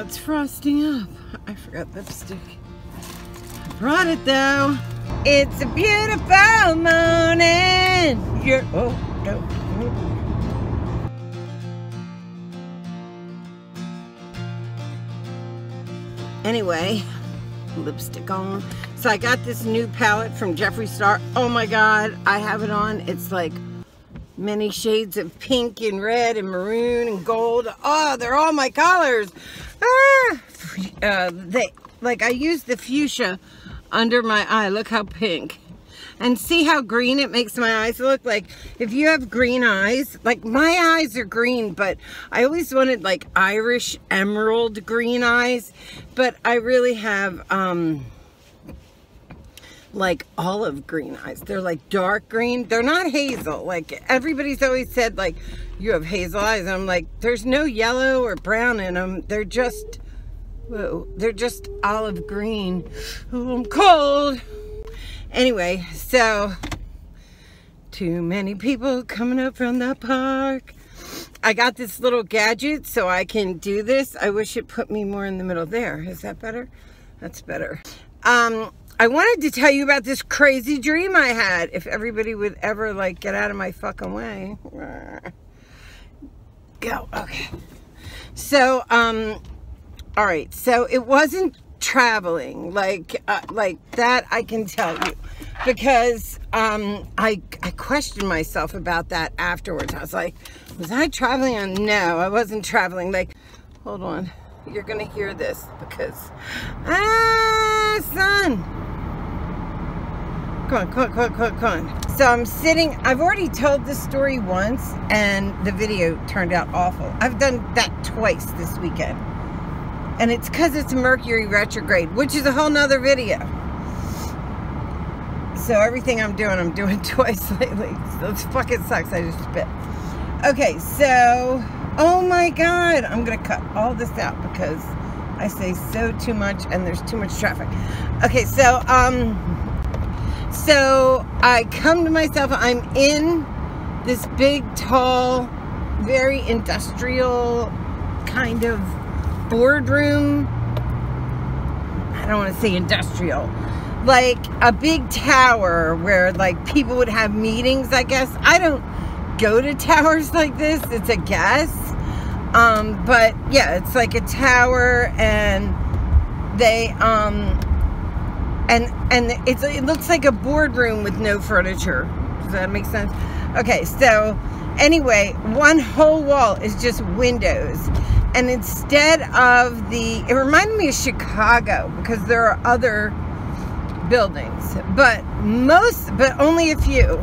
it's frosting up. I forgot lipstick. I brought it though. It's a beautiful morning. Oh, no. Anyway, lipstick on. So I got this new palette from Jeffree Star. Oh my God, I have it on. It's like many shades of pink and red and maroon and gold. Oh, they're all my colors. I used the fuchsia under my eye. Look how pink. And see how green it makes my eyes look? Like, if you have green eyes, like my eyes are green, but I always wanted like Irish emerald green eyes. But I really have, like olive green eyes. They're like dark green. They're not hazel. Like everybody's always said, like, you have hazel eyes. And I'm like, there's no yellow or brown in them. They're just, whoa, they're just olive green. Oh, I'm cold. Anyway, so too many people coming up from the park. I got this little gadget so I can do this. I wish it put me more in the middle there. Is that better? That's better. I wanted to tell you about this crazy dream I had. If everybody would ever like get out of my fucking way. Go. Okay. So, all right. So it wasn't traveling like that, I can tell you, because I questioned myself about that afterwards. I was like, was I traveling? No, I wasn't traveling. Like, hold on, you're gonna hear this because son, come on. So I'm sitting, I've already told this story once and the video turned out awful. I've done that twice this weekend. And it's because it's Mercury retrograde, which is a whole nother video. So everything I'm doing twice lately. So it fucking sucks. I just spit. Okay, so, oh my God. I'm going to cut all this out because I say so too much and there's too much traffic. Okay, so I come to myself. I'm in this big, tall, very industrial kind of boardroom. I don't want to say industrial, like a big tower where like people would have meetings, I guess. I don't go to towers like this, it's a guess. But yeah, it's like a tower, and they and it looks like a boardroom with no furniture. Does that make sense? Okay, so anyway, one whole wall is just windows. And instead of it reminded me of Chicago because there are other buildings, but only a few.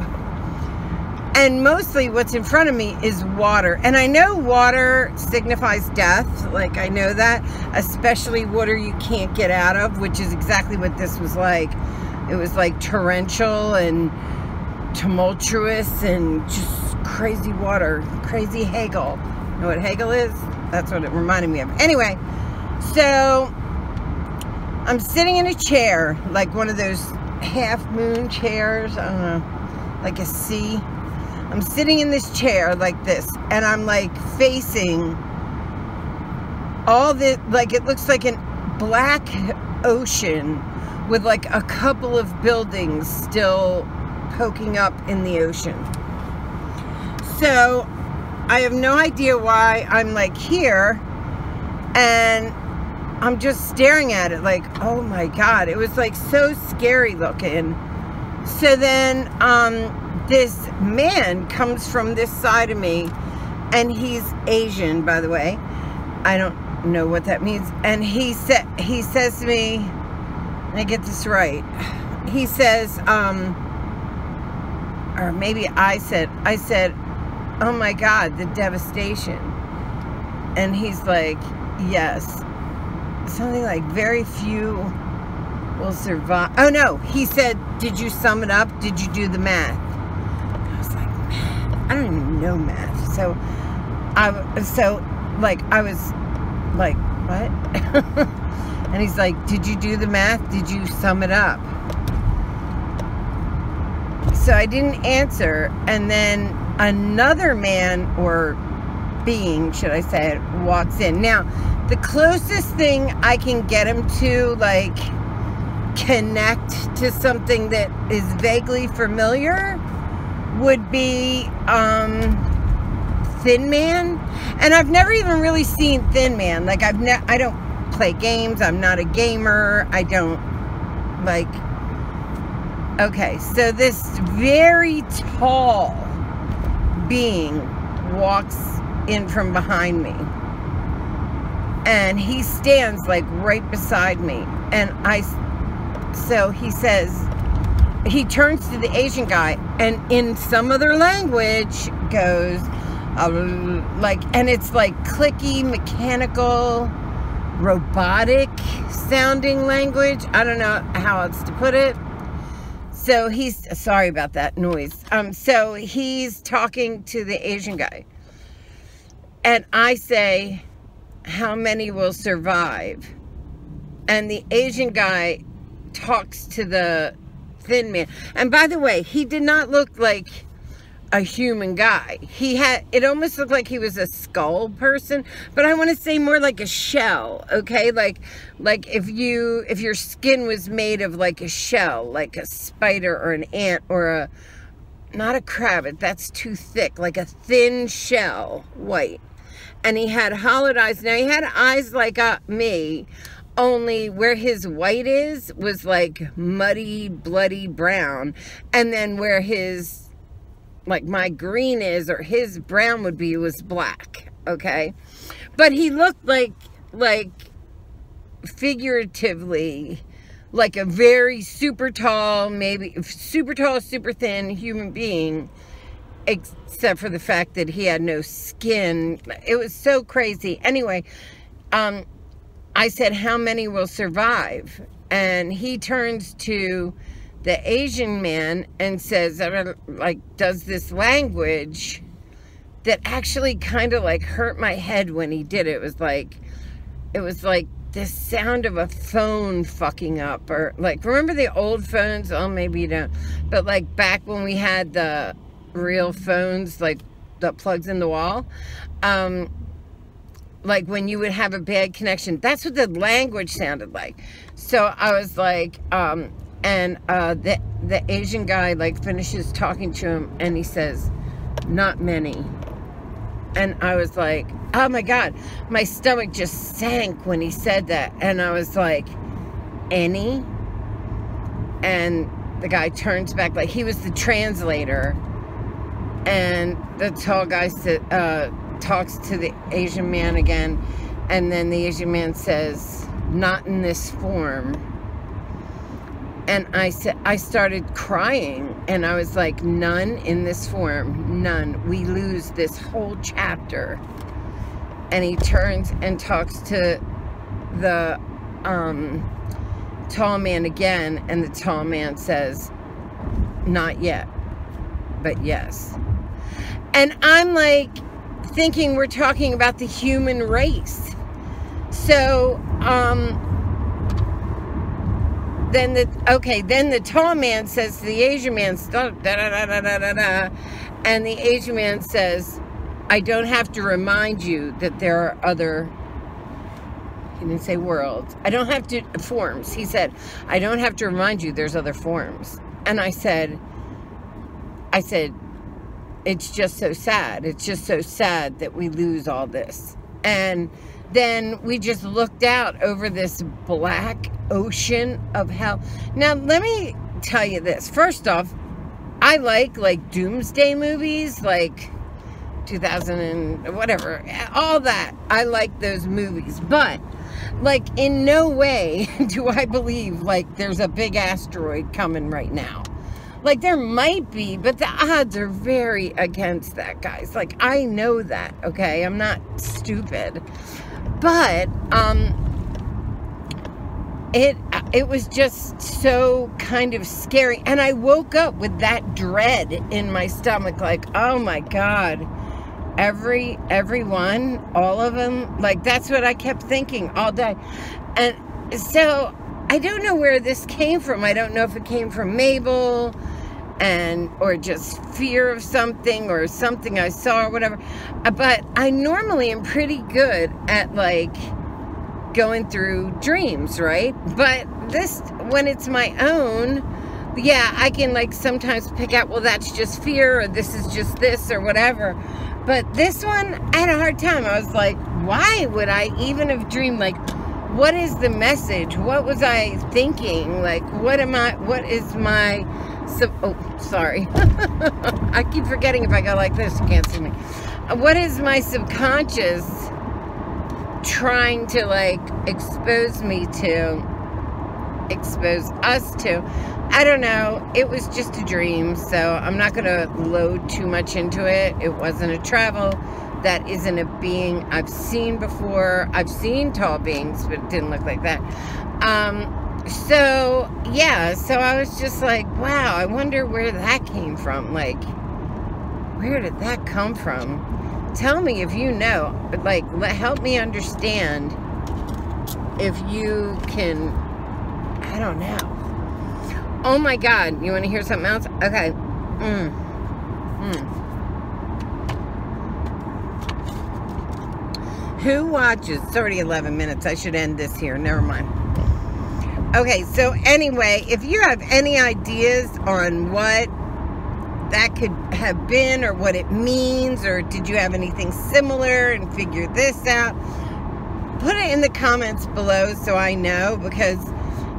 And mostly what's in front of me is water. And I know water signifies death. Like, I know that, especially water you can't get out of, which is exactly what this was like. It was like torrential and tumultuous and just crazy water, crazy hagel. You know what hagel is? That's what it reminded me of. Anyway, so I'm sitting in a chair, like one of those half moon chairs. I don't know, like a C. I'm sitting in this chair like this, and I'm like facing all this, like it looks like a black ocean with like a couple of buildings still poking up in the ocean. So I have no idea why I'm like here, and I'm just staring at it like, oh my God. It was like so scary looking. So then this man comes from this side of me, and he's Asian, by the way. I don't know what that means. And he says to me, and I get this right, he says, or maybe I said, oh my God, the devastation. And he's like, yes. Something like very few will survive. Oh no, he said, did you sum it up? Did you do the math? I was like, math? I don't even know math. So I was like, what? And he's like, did you do the math? Did you sum it up? So I didn't answer. And then another man, or being, should I say, walks in. Now, The closest thing I can get him to, like, connect to something that is vaguely familiar would be Thin Man. And I've never even really seen Thin Man. Like, I don't play games. I'm not a gamer. I don't, like... Okay, so this very tall being walks in from behind me. And he stands, like, right beside me. And so he says, he turns to the Asian guy, and in some other language goes, like, and it's like clicky, mechanical, robotic sounding language. I don't know how else to put it. So he's, sorry about that noise. So he's talking to the Asian guy. And I say, how many will survive? And the Asian guy talks to the Thin Man. And by the way, he did not look like a human guy. It almost looked like he was a skull person, but I want to say more like a shell, okay? Like if your skin was made of like a shell, like a spider or an ant or not a crab, that's too thick, like a thin shell, white. And he had hollowed eyes. Now he had eyes like me, only where his white was like muddy, bloody brown. And then where his, like my green is, or his brown would be, was black, okay? But he looked like figuratively, like a very super tall, maybe super tall, super thin human being, except for the fact that he had no skin. It was so crazy. Anyway, I said, how many will survive? And he turns to the Asian man and says, like, does this language that actually kind of like hurt my head when he did it. It was like the sound of a phone fucking up, or like, remember the old phones? Oh, maybe you don't, but like back when we had the real phones, like the plugs in the wall, like when you would have a bad connection, that's what the language sounded like. So I was like, and the Asian guy like finishes talking to him and he says, not many. And I was like, oh my God, my stomach just sank when he said that. And I was like, any? And the guy turns back, like he was the translator. And the tall guy talks to the Asian man again. And then the Asian man says, not in this form. And I started crying, and I was like, none in this form, none. We lose this whole chapter. And he turns and talks to the tall man again, and the tall man says, not yet, but yes. And I'm like thinking we're talking about the human race. So, then the tall man says to the Asian man, stop, da da da da da da da, and the Asian man says, I don't have to remind you that there are other, he didn't say worlds, I don't have to, forms, he said, I don't have to remind you there's other forms. And I said, it's just so sad, it's just so sad that we lose all this. And then we just looked out over this black ocean of hell. Now, let me tell you this. First off, I like doomsday movies, like 2000 and whatever, all that. I like those movies. But, like, in no way do I believe, like, there's a big asteroid coming right now. Like, there might be, but the odds are very against that, guys. Like, I know that, okay? I'm not stupid. But, it was just so kind of scary. And I woke up with that dread in my stomach, like, oh my God, everyone, all of them, like, that's what I kept thinking all day. And so I don't know where this came from. I don't know if it came from Mabel or just fear of something or something I saw or whatever. But I normally am pretty good at, like, going through dreams, right? But this, when it's my own, yeah, I can like sometimes pick out, well, that's just fear, or this is just this, or whatever. But this one, I had a hard time. I was like, why would I even have dreamed? Like, what is the message? What was I thinking? Like, what is my, oh, sorry. I keep forgetting if I go like this, you can't see me. What is my subconscious trying to like expose us to? I don't know. It was just a dream, so I'm not going to load too much into it. It wasn't a travel. That isn't a being I've seen before. I've seen tall beings, but it didn't look like that. So, yeah, so I was just like, wow, I wonder where that came from. Like, where did that come from? Tell me if you know. But, like, help me understand if you can, I don't know. Oh my God, you want to hear something else? Okay. Who watches? It's already 11 minutes. I should end this here. Never mind. Okay, so anyway, if you have any ideas on what that could have been or what it means, or did you have anything similar and figure this out, put it in the comments below so I know, because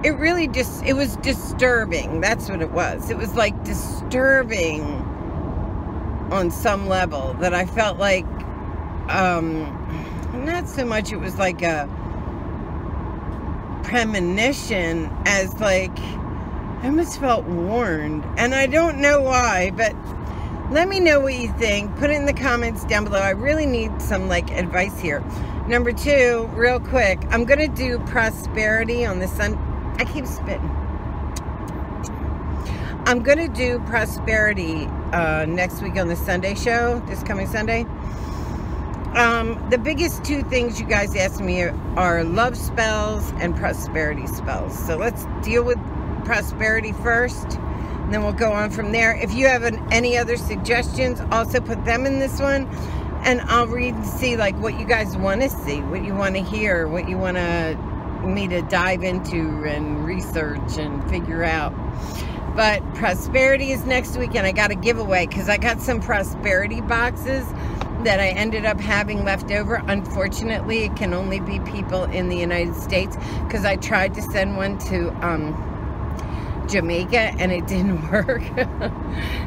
it really just, it was disturbing. That's what it was. It was like disturbing on some level, that I felt like, not so much it was like a premonition as like, I almost felt warned, and I don't know why, but let me know what you think. Put it in the comments down below. I really need some like advice here. Number two, real quick, I'm gonna do prosperity on the sun. I keep spitting. I'm gonna do prosperity next week on the Sunday show, this coming Sunday. The biggest two things you guys asked me are love spells and prosperity spells. So let's deal with prosperity first, and then we'll go on from there. If you have any other suggestions, also put them in this one, and I'll read and see like what you guys want to see, what you want to hear, what you want me to dive into and research and figure out. But prosperity is next week, and I got a giveaway because I got some prosperity boxes that I ended up having left over. Unfortunately, it can only be people in the United States, because I tried to send one to Jamaica and it didn't work.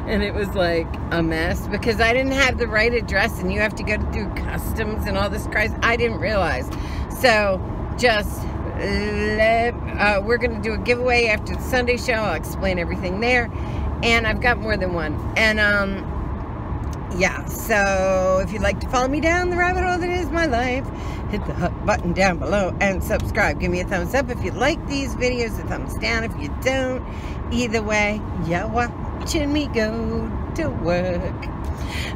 And it was like a mess because I didn't have the right address, and you have to go through customs and all this crap. I didn't realize. So just we're going to do a giveaway after the Sunday show. I'll explain everything there, and I've got more than one. And yeah, so if you'd like to follow me down the rabbit hole that is my life, hit the button down below and subscribe. Give me a thumbs up if you like these videos, a thumbs down if you don't. Either way, you're watching me go to work.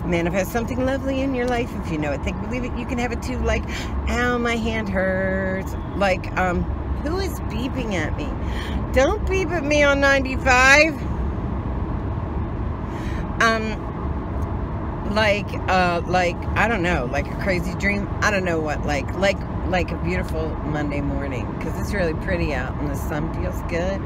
Manifest something lovely in your life. If you know it, think, believe it, you can have it too. Like, ow, my hand hurts. Like, who is beeping at me? Don't beep at me on 95. Like, I don't know, like a crazy dream. I don't know what, like a beautiful Monday morning, because it's really pretty out and the sun feels good.